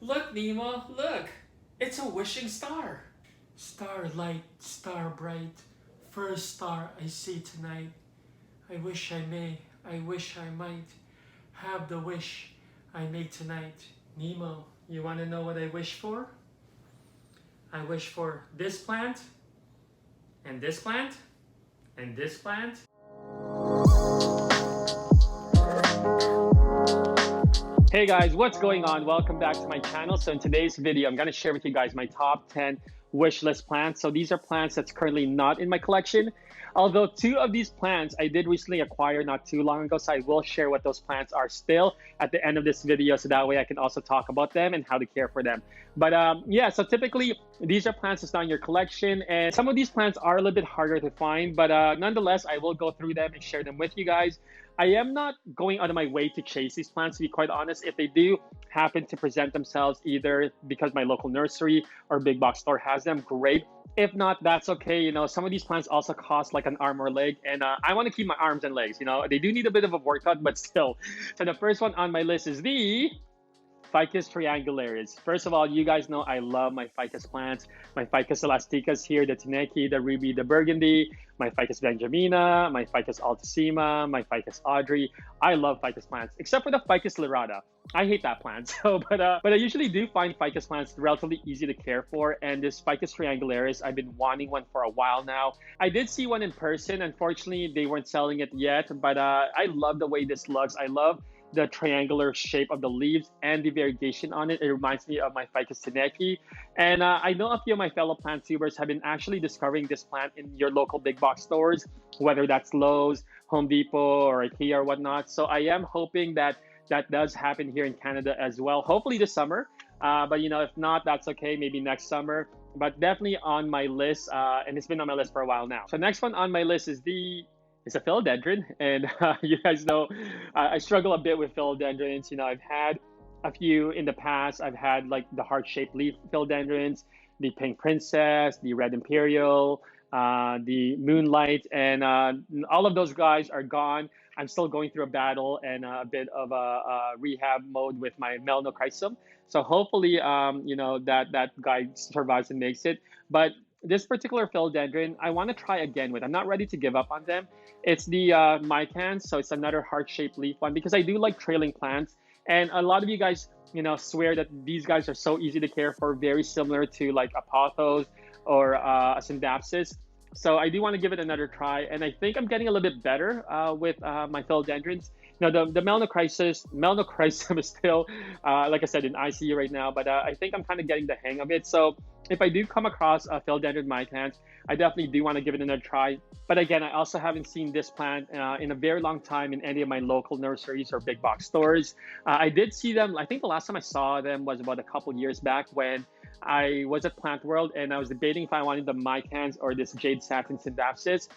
Look, Nemo, look! It's a wishing star! Star light, star bright, first star I see tonight. I wish I may, I wish I might have the wish I made tonight. Nemo, you want to know what I wish for? I wish for this plant, and this plant, and this plant. Hey guys, what's going on? Welcome back to my channel. So in today's video, I'm going to share with you guys my top 10 wish list plants. So these are plants that's currently not in my collection. Although two of these plants I did recently acquire not too long ago, so I will share what those plants are still at the end of this video, so that way I can also talk about them and how to care for them. But yeah, so typically these are plants that's not in your collection, and some of these plants are a little bit harder to find, but nonetheless, I will go through them and share them with you guys. I am not going out of my way to chase these plants, to be quite honest. If they do happen to present themselves either because my local nursery or big box store has them, great. If not, that's okay. You know, some of these plants also cost like an arm or leg, and I want to keep my arms and legs. You know, they do need a bit of a workout, but still. So the first one on my list is the FICUS triangularis. First of all, you guys know I love my ficus plants. My ficus elasticus here, the Tineke, the Ruby, the Burgundy, my ficus benjamina, my ficus altissima, my ficus audrey. I love ficus plants, except for the ficus lyrata. I hate that plant. So, but I usually do find ficus plants relatively easy to care for. And this ficus triangularis, I've been wanting one for a while now. I did see one in person. Unfortunately, they weren't selling it yet, but I love the way this looks. I love the triangular shape of the leaves and the variegation on it. It reminds me of my ficus Tineke. And I know a few of my fellow plant tubers have been actually discovering this plant in your local big box stores, whether that's Lowe's, Home Depot, or IKEA or whatnot. So I am hoping that that does happen here in Canada as well, hopefully this summer. But you know, if not, that's okay, maybe next summer. But definitely on my list, and it's been on my list for a while now. So next one on my list is a philodendron, and you guys know I struggle a bit with philodendrons. You know, I've had a few in the past. I've had like the heart-shaped leaf philodendrons, the pink princess, the red imperial, the moonlight, and all of those guys are gone. I'm still going through a battle and a bit of a rehab mode with my melanochrysum. So hopefully, you know, that guy survives and makes it. But this particular philodendron, I want to try again with. I'm not ready to give up on them. It's the MICANS, so it's another heart-shaped leaf one, because I do like trailing plants. And a lot of you guys, you know, swear that these guys are so easy to care for, very similar to like a pothos or a syndapsis. So I do want to give it another try, and I think I'm getting a little bit better with my philodendrons. Now the melanochrysum is still, like I said, in ICU right now, but I think I'm kind of getting the hang of it. So if I do come across a philodendron MICANS, I definitely do want to give it another try. But again, I also haven't seen this plant in a very long time in any of my local nurseries or big box stores. I did see them, I think the last time I saw them was about a couple years back when I was at Plant World, and I was debating if I wanted the MICANS or this Jade Satin Syndapsis.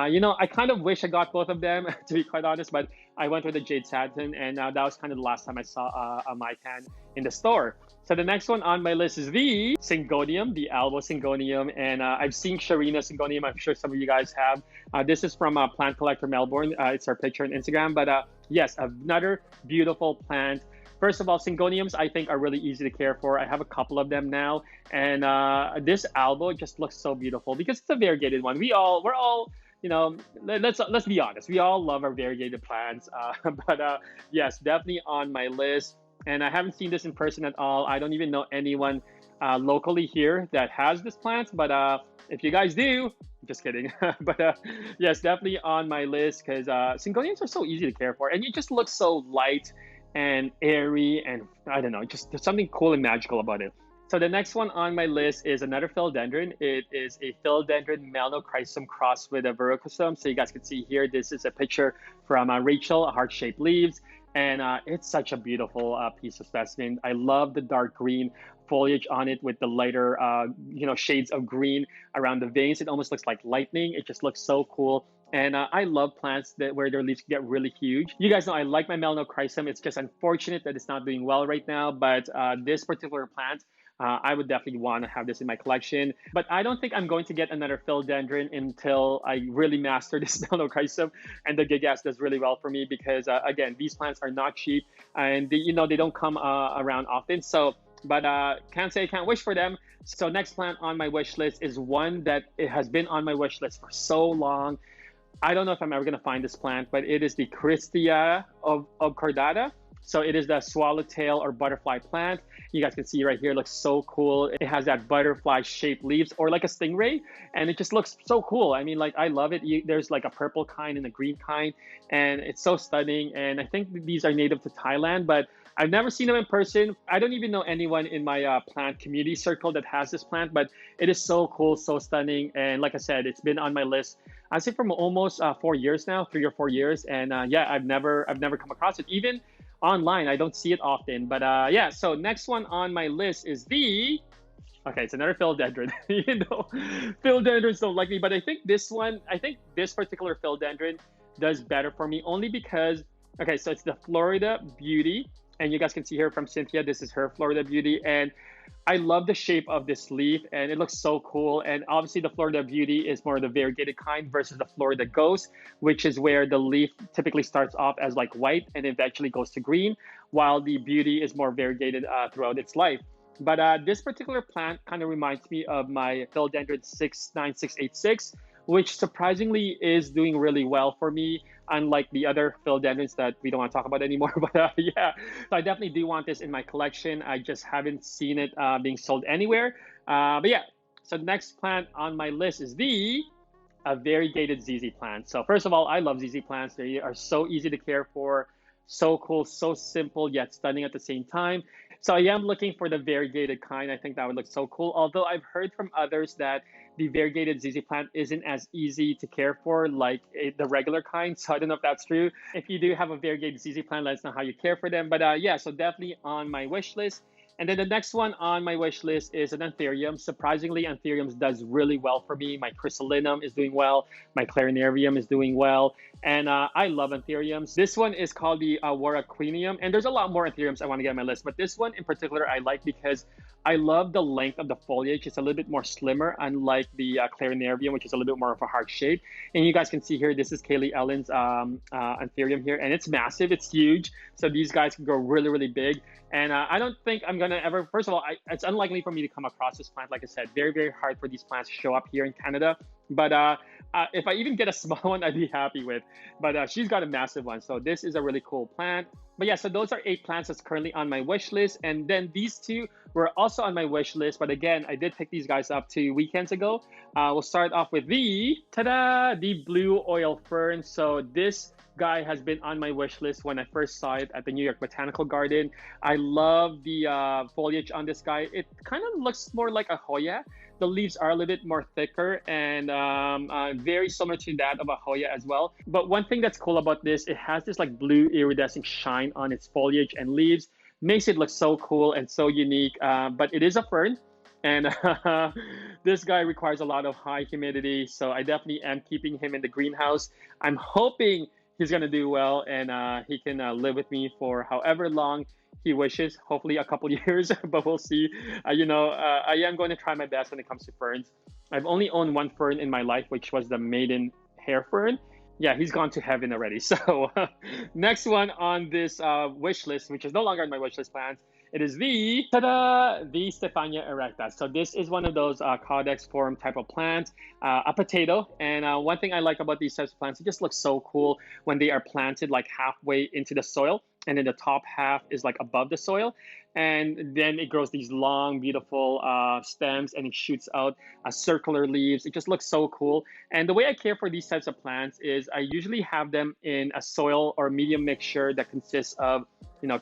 You know, I kind of wish I got both of them, to be quite honest, but I went with the Jade Satin, and that was kind of the last time I saw a MICAN in the store. So the next one on my list is the Syngonium, the ALBO Syngonium, and I've seen Sharina Syngonium. I'm sure some of you guys have. This is from Plant Collector Melbourne. It's her picture on Instagram, but yes, another beautiful plant. First of all, Syngoniums I think are really easy to care for. I have a couple of them now, and this ALBO just looks so beautiful because it's a variegated one. We're all, you know, let's be honest. We all love our variegated plants, but yes, definitely on my list. And I haven't seen this in person at all. I don't even know anyone locally here that has this plant, but if you guys do, just kidding. But yes, definitely on my list because Syngoniums are so easy to care for, and it just looks so light and airy, and I don't know, just there's something cool and magical about it. So the next one on my list is another philodendron. It is a philodendron melanochrysum crossed with a VERRUCOSUM. So you guys can see here, this is a picture from Rachel, heart-shaped leaves. And it's such a beautiful piece of specimen. I love the dark green foliage on it with the lighter, you know, shades of green around the veins. It almost looks like lightning. It just looks so cool. And I love plants where their leaves get really huge. You guys know I like my melanochrysum. It's just unfortunate that it's not doing well right now. But this particular plant, I would definitely want to have this in my collection. But I don't think I'm going to get another philodendron until I really master this melanochrysum. And the Gigas does really well for me because, again, these plants are not cheap, and they, you know, they don't come around often. So but can't say I can't wish for them. So next plant on my wish list is one that it has been on my wish list for so long. I don't know if I'm ever going to find this plant, but it is the CHRISTIA of OBCORDATA. So it is the swallowtail or butterfly plant. You guys can see right here, it looks so cool. It has that butterfly shaped leaves or like a stingray, and it just looks so cool. I mean, like, I love it. There's like a purple kind and a green kind, and it's so stunning. And I think these are native to Thailand, but I've never seen them in person. I don't even know anyone in my plant community circle that has this plant, but it is so cool, so stunning. And like I said, it's been on my list, I'd say, from almost 4 years now, 3 or 4 years. And yeah, I've never come across it. Even online, I don't see it often. But yeah, so next one on my list is the, okay, it's another philodendron. You know, philodendrons don't like me, but I think this particular philodendron does better for me, only because, okay, so it's the Florida Beauty. And you guys can see here from Cynthia, this is her Florida Beauty. And I love the shape of this leaf, and it looks so cool. And obviously the Florida Beauty is more of the variegated kind versus the Florida Ghost, which is where the leaf typically starts off as like white and eventually goes to green, while the Beauty is more variegated throughout its life. But this particular plant kind of reminds me of my Philodendron 69686, which surprisingly is doing really well for me, unlike the other philodendrons that we don't want to talk about anymore. But yeah, so I definitely do want this in my collection. I just haven't seen it being sold anywhere. But yeah, so the next plant on my list is the variegated ZZ plant. So first of all, I love ZZ plants. They are so easy to care for, so cool, so simple, yet stunning at the same time. So I am looking for the variegated kind. I think that would look so cool. Although I've heard from others that the variegated ZZ plant isn't as easy to care for like the regular kind. So I don't know if that's true. If you do have a variegated ZZ plant, let us know how you care for them. But yeah, so definitely on my wish list. And then the next one on my wish list is an Anthurium. Surprisingly, Anthuriums does really well for me. My Chrysalinum is doing well. My Clarinarium is doing well. And I love Anthuriums. This one is called the WARAQUEANUM. And there's a lot more Anthuriums I want to get on my list. But this one in particular I like because I love the length of the foliage. It's a little bit more slimmer, unlike the Clarinarium, which is a little bit more of a heart shape. And you guys can see here, this is Kaylee Ellen's Anthurium here. And it's massive. It's huge. So these guys can grow really, really big. And I don't think I'm going to ever, first of all, it's unlikely for me to come across this plant. Like I said, very, very hard for these plants to show up here in Canada. But if I even get a small one, I'd be happy with. But she's got a massive one. So this is a really cool plant. But yeah, so those are 8 plants that's currently on my wish list. And then these 2 were also on my wish list. But again, I did pick these guys up 2 weekends ago. We'll start off with the, ta-da, the blue oil fern. So this guy has been on my wish list when I first saw it at the New York Botanical Garden. I love the foliage on this guy. It kind of looks more like a Hoya. The leaves are a little bit more thicker and very similar to that of a Hoya as well. But one thing that's cool about this, it has this like blue iridescent shine on its foliage and leaves. Makes it look so cool and so unique. But it is a fern. And this guy requires a lot of high humidity. So I definitely am keeping him in the greenhouse. I'm hoping he's going to do well and he can live with me for however long he wishes, hopefully a couple years, but we'll see. I am going to try my best when it comes to ferns. I've only owned 1 fern in my life, which was the maiden hair fern. Yeah, he's gone to heaven already. So next one on this wish list, which is no longer on my wish list plants, it is the, ta-da, the STEPHANIA erecta. So this is one of those caudex form type of plants, a potato. And one thing I like about these types of plants, it just looks so cool when they are planted like halfway into the soil. And then the top half is like above the soil. And then it grows these long, beautiful stems and it shoots out circular leaves. It just looks so cool. And the way I care for these types of plants is I usually have them in a soil or medium mixture that consists of,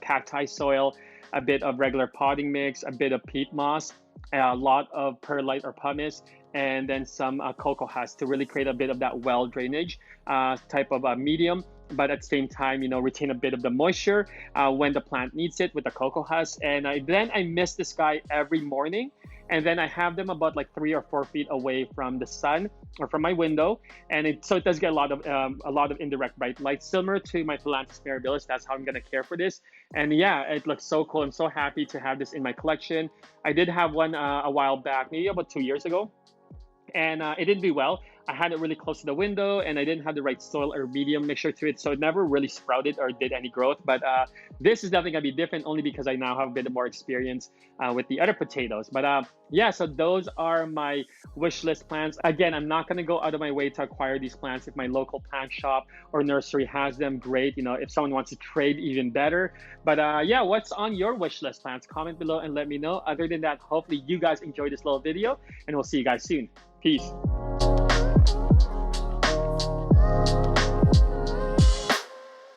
cacti soil, a bit of regular potting mix, a bit of peat moss, a lot of perlite or pumice, and then some cocoa husk to really create a bit of that well drainage type of medium. But at the same time, retain a bit of the moisture when the plant needs it with the cocoa husk. And then I mist this guy every morning. And then I have them about like 3 or 4 feet away from the sun or from my window. And so it does get a lot of indirect bright light, similar to my Phyllanthus mirabilis. That's how I'm going to care for this. And yeah, it looks so cool. I'm so happy to have this in my collection. I did have one a while back, maybe about 2 years ago. And it didn't do well. I had it really close to the window, and I didn't have the right soil or medium mixture to it, so it never really sprouted or did any growth. But this is definitely gonna be different, only because I now have a bit more experience with the other potatoes. But yeah, so those are my wish list plants. Again, I'm not gonna go out of my way to acquire these plants. If my local plant shop or nursery has them, great. You know, if someone wants to trade, even better. But yeah, what's on your wish list plants? Comment below and let me know. Other than that, hopefully you guys enjoyed this little video, and we'll see you guys soon. Peace.